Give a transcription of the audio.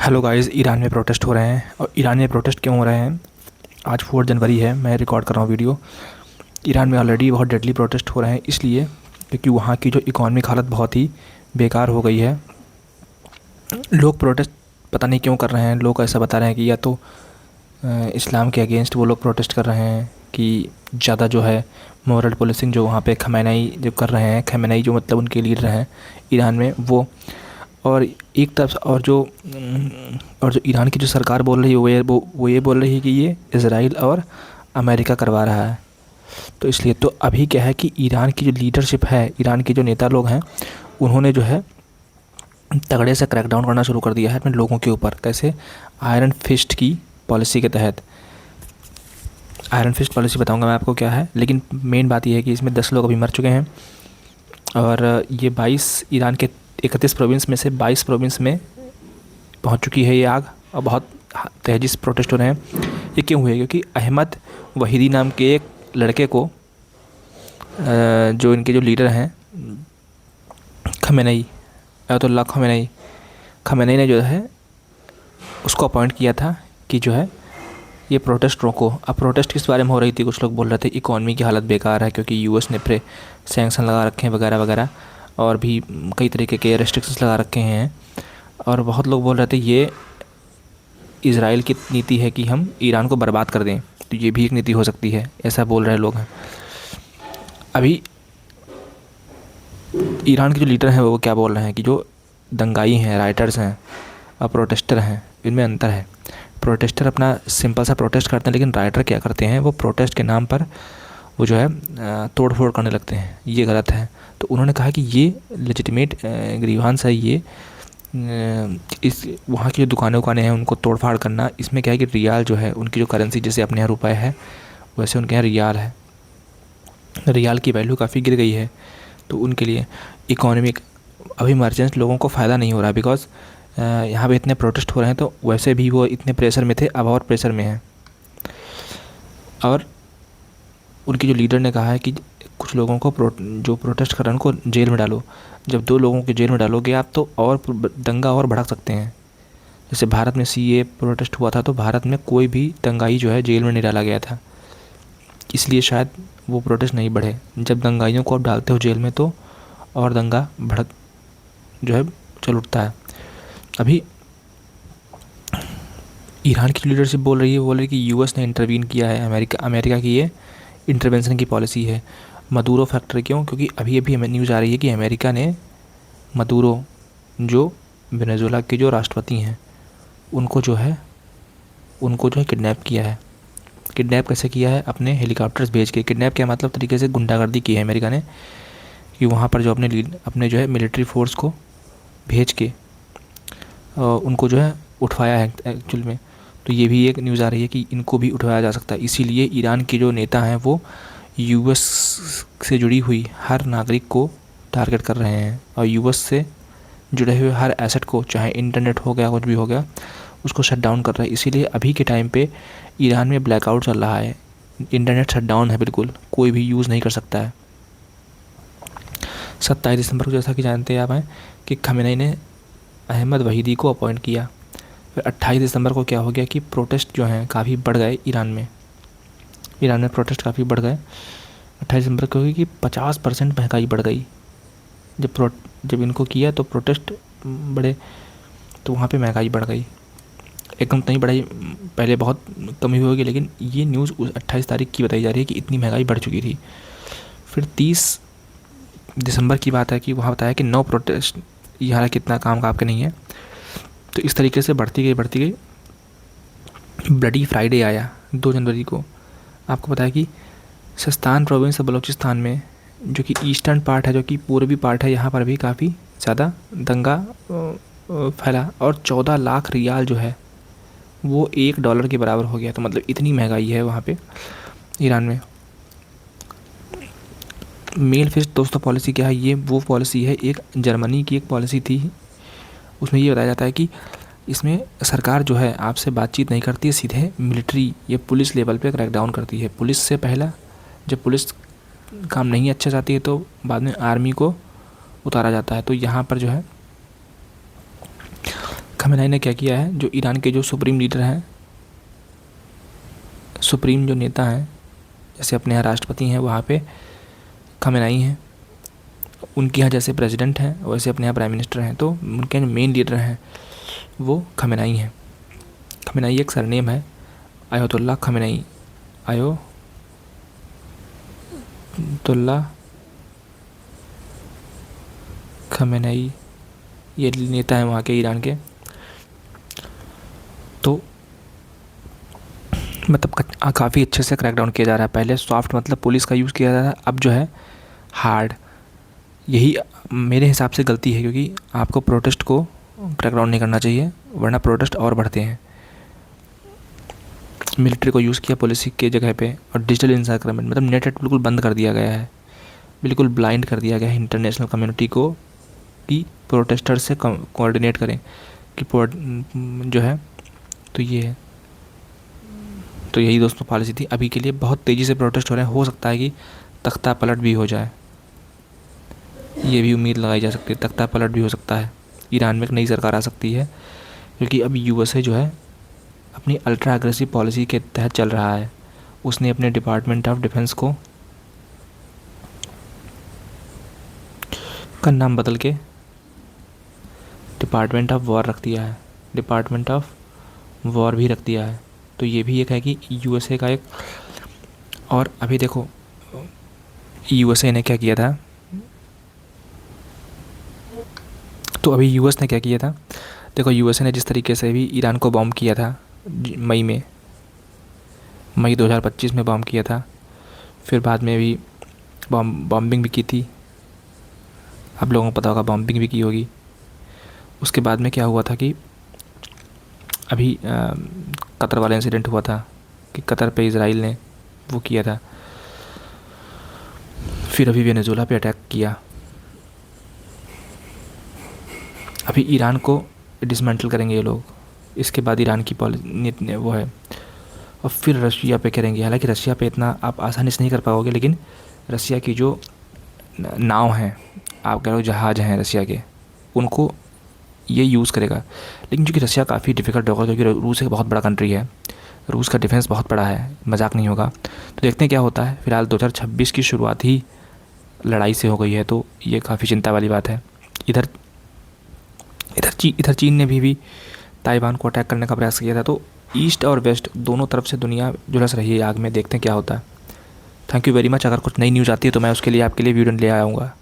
Hello guys, Iran में protest हो रहे हैं। और ईरान में प्रोटेस्ट क्यों हो रहे हैं? आज 4 जनवरी है, मैं रिकॉर्ड कर रहा हूँ वीडियो। ईरान में ऑलरेडी बहुत डेडली प्रोटेस्ट हो रहे हैं, इसलिए क्योंकि वहाँ की जो इकॉनमिक हालत बहुत ही बेकार हो गई है। लोग प्रोटेस्ट पता नहीं क्यों कर रहे हैं। लोग ऐसा बता रहे हैं कि या तो इस्लाम के अगेंस्ट वो लोग प्रोटेस्ट कर रहे हैं कि ज़्यादा जो है मॉरल पुलिसिंग जो वहाँ पे खमेनेई जो कर रहे हैं, खमेनेई जो मतलब उनके लीडर हैं ईरान में वो। और एक तरफ और जो ईरान की जो सरकार बोल रही है वो ये बोल रही है कि ये इज़राइल और अमेरिका करवा रहा है। तो इसलिए तो अभी क्या है कि ईरान की जो लीडरशिप है, ईरान के जो नेता लोग हैं, उन्होंने जो है तगड़े से क्रैकडाउन करना शुरू कर दिया है अपने लोगों के ऊपर। कैसे? आयरन फिस्ट की पॉलिसी के तहत। आयरन फिस्ट पॉलिसी बताऊंगा मैं आपको क्या है, लेकिन मेन बात यह है कि इसमें 10 लोग अभी मर चुके हैं। और ये 22 ईरान के 31 प्रोविंस में से 22 प्रोविंस में पहुंच चुकी है ये आग। और बहुत तेज़ी से प्रोटेस्ट हो रहे हैं। ये क्यों हुए? क्योंकि अहमद वहीदी नाम के एक लड़के को जो इनके जो लीडर हैं खमेनेई, अयतुल्लाह खमेनेई ने जो है उसको अपॉइंट किया था कि जो है ये प्रोटेस्ट रोको। अब प्रोटेस्ट किस बारे में हो रही थी? कुछ लोग बोल रहे थे इकॉनमी की हालत बेकार है क्योंकि यूएस ने सैंक्शन लगा रखे हैं वगैरह वगैरह, और भी कई तरीके के रेस्ट्रिक्शंस लगा रखे हैं। और बहुत लोग बोल रहे थे ये इज़राइल की नीति है कि हम ईरान को बर्बाद कर दें, तो ये भी एक नीति हो सकती है, ऐसा बोल रहे लोग हैं। अभी ईरान के जो लीडर हैं वो क्या बोल रहे हैं कि जो दंगाई हैं, राइटर्स हैं और प्रोटेस्टर हैं, इनमें अंतर है। प्रोटेस्टर अपना सिंपल सा प्रोटेस्ट करते हैं, लेकिन राइटर क्या करते हैं, वो प्रोटेस्ट के नाम पर वो जो है तोड़ फोड़ करने लगते हैं। ये गलत है। तो उन्होंने कहा कि ये लेजिटिमेट ग्रीवांस है, ये इस वहाँ की जो दुकानें हैं उनको तोड़ फाड़ करना। इसमें क्या है कि रियाल जो है उनकी जो करेंसी, जैसे अपने यहाँ रुपये है वैसे उनके यहाँ रियाल है। रियाल की वैल्यू काफ़ी गिर गई है, तो उनके लिए इकोनॉमिक अभी मर्चेंट्स लोगों को फ़ायदा नहीं हो रहा, बिकॉज यहाँ पे इतने प्रोटेस्ट हो रहे हैं। तो वैसे भी वो इतने प्रेशर में थे, अब और प्रेशर में हैं। और उनकी जो लीडर ने कहा है कि कुछ लोगों को जो प्रोटेस्ट कर रहे हैं उनको जेल में डालो। जब 2 लोगों को जेल में डालोगे आप तो और दंगा और भड़क सकते हैं। जैसे भारत में सीए प्रोटेस्ट हुआ था, तो भारत में कोई भी दंगाई जो है जेल में नहीं डाला गया था, इसलिए शायद वो प्रोटेस्ट नहीं बढ़े। जब दंगाइयों को आप डालते हो जेल में तो और दंगा भड़क जो है चल उठता है। अभी ईरान की लीडरशिप बोल रही है कि यूएस ने इंटरवीन किया है, अमेरिका की ये इंटरवेंशन की पॉलिसी है। मदुरो फैक्टर क्यों? क्योंकि अभी हमें न्यूज़ आ रही है कि अमेरिका ने मदुरो जो वेनेजुएला के जो राष्ट्रपति हैं उनको जो है किडनैप किया है। किडनैप कैसे किया है? अपने हेलीकॉप्टर्स भेज के। किडनैप क्या मतलब? तरीके से गुंडागर्दी की है अमेरिका ने कि वहाँ पर जो अपने जो है मिलिट्री फोर्स को भेज के उनको जो है उठवाया है एक्चुअल में। तो ये भी एक न्यूज़ आ रही है कि इनको भी उठवाया जा सकता है। इसीलिए ईरान के जो नेता हैं वो यूएस से जुड़ी हुई हर नागरिक को टारगेट कर रहे हैं, और यूएस से जुड़े हुए हर एसेट को, चाहे इंटरनेट हो गया कुछ भी हो गया, उसको शट डाउन कर रहे हैं। इसीलिए अभी के टाइम पे ईरान में ब्लैकआउट चल रहा है। इंटरनेट शट डाउन है, बिल्कुल कोई भी यूज़ नहीं कर सकता है। 27 दिसंबर को, जैसा कि जानते हैं आप हैं, कि खमेनेई ने अहमद वहीदी को अपॉइंट किया। फिर 28 दिसंबर को क्या हो गया कि प्रोटेस्ट जो हैं काफ़ी बढ़ गए ईरान में प्रोटेस्ट काफ़ी बढ़ गए। 28 दिसंबर को हुई कि 50% महंगाई बढ़ गई। जब इनको किया तो प्रोटेस्ट बढ़े, तो वहाँ पे महंगाई बढ़ गई। एकदम तो नहीं बढ़ाई, पहले बहुत कम ही होगी, लेकिन ये न्यूज़ 28 तारीख की बताई जा रही है कि इतनी महंगाई बढ़ चुकी थी। फिर 30 दिसंबर की बात है कि वहाँ बताया कि नो प्रोटेस्ट, ये हालांकि इतना काम का आपके नहीं है। तो इस तरीके से बढ़ती गई। ब्लडी फ्राइडे आया 2 जनवरी को। आपको पता है कि सिस्तान प्रोविंस और बलूचिस्तान में, जो कि ईस्टर्न पार्ट है, जो कि पूर्वी पार्ट है, यहाँ पर भी काफ़ी ज़्यादा दंगा फैला। और 14 लाख रियाल जो है वो $1 के बराबर हो गया। तो मतलब इतनी महंगाई है वहाँ पे ईरान में। मेल फिस्ट दोस्तों पॉलिसी क्या है? ये वो पॉलिसी है, एक जर्मनी की एक पॉलिसी थी। उसमें ये बताया जाता है कि इसमें सरकार जो है आपसे बातचीत नहीं करती है, सीधे मिलिट्री या पुलिस लेवल पे क्रैकडाउन करती है। पुलिस से पहला, जब पुलिस काम नहीं अच्छा जाती है तो बाद में आर्मी को उतारा जाता है। तो यहाँ पर जो है खमेनाई ने क्या किया है, जो ईरान के जो सुप्रीम लीडर हैं, सुप्रीम जो नेता हैं, जैसे अपने यहाँ राष्ट्रपति हैं वहाँ पे खमेनाई हैं, उनके यहाँ जैसे प्रेसिडेंट हैं वैसे अपने यहाँ प्राइम मिनिस्टर हैं, तो उनके मेन लीडर हैं वो खमेनाई हैं। खमेनाई एक सरनेम है, आयतुल्लाह खमेनाई, आयतुल्लाह खमेनाई, ये नेता हैं वहाँ के ईरान के। तो मतलब काफ़ी अच्छे से क्रैकडाउन किया जा रहा है। पहले सॉफ्ट मतलब पुलिस का यूज़ किया जा रहा है, अब जो है हार्ड। यही मेरे हिसाब से गलती है, क्योंकि आपको प्रोटेस्ट को क्रैकडाउन नहीं करना चाहिए, वरना प्रोटेस्ट और बढ़ते हैं। मिलिट्री को यूज़ किया पुलिस के जगह पे, और डिजिटल इंसाइक्रामेंट मतलब नेट बिल्कुल बंद कर दिया गया है, बिल्कुल ब्लाइंड कर दिया गया है इंटरनेशनल कम्युनिटी को कि प्रोटेस्टर से कोऑर्डिनेट करें कि जो है। तो ये है, तो यही दोस्तों पॉलिसी थी। अभी के लिए बहुत तेज़ी से प्रोटेस्ट हो रहे हैं, हो सकता है कि तख्ता पलट भी हो जाए, ये भी उम्मीद लगाई जा सकती है, तख्ता पलट भी हो सकता है। ईरान में एक नई सरकार आ सकती है, क्योंकि अब यूएसए जो है अपनी अल्ट्रा एग्रेसिव पॉलिसी के तहत चल रहा है। उसने अपने डिपार्टमेंट ऑफ डिफेंस का नाम बदल के डिपार्टमेंट ऑफ वॉर रख दिया है, डिपार्टमेंट ऑफ वॉर भी रख दिया है। तो ये भी एक है कि यूएसए का एक, और अभी देखो यूएसए ने क्या किया था, तो अभी यूएस ने क्या किया था, देखो यूएसए ने जिस तरीके से भी ईरान को बॉम्ब किया था मई 2025 में बॉम्ब किया था, फिर बाद में भी बॉम्बिंग भी की थी, आप लोगों को पता होगा बॉम्बिंग भी की होगी। उसके बाद में क्या हुआ था कि अभी कतर वाला इंसिडेंट हुआ था कि कतर पे इज़राइल ने वो किया था, फिर अभी वेनेजुएला पे अटैक किया। अभी ईरान को डिसमेंटल करेंगे ये लोग, इसके बाद ईरान की पॉलिसी वो है, और फिर रशिया पे करेंगे। हालांकि रशिया पे इतना आप आसानी से नहीं कर पाओगे, लेकिन रशिया की जो नाव हैं, आप कह लो जहाज़ हैं रशिया के, उनको ये यूज़ करेगा। लेकिन क्योंकि रशिया काफ़ी डिफ़िकल्ट होगा, क्योंकि रूस एक बहुत बड़ा कंट्री है, रूस का डिफेंस बहुत बड़ा है, मजाक नहीं होगा। तो देखते हैं क्या होता है। फ़िलहाल 2026 की शुरुआत ही लड़ाई से हो गई है, तो ये काफ़ी चिंता वाली बात है। इधर चीन ने भी ताइवान को अटैक करने का प्रयास किया था। तो ईस्ट और वेस्ट दोनों तरफ से दुनिया झुलस रही है आग में, देखते हैं क्या होता है। Thank you very much. अगर कुछ नई न्यूज़ आती है तो मैं उसके लिए आपके लिए वीडियो ले आऊँगा।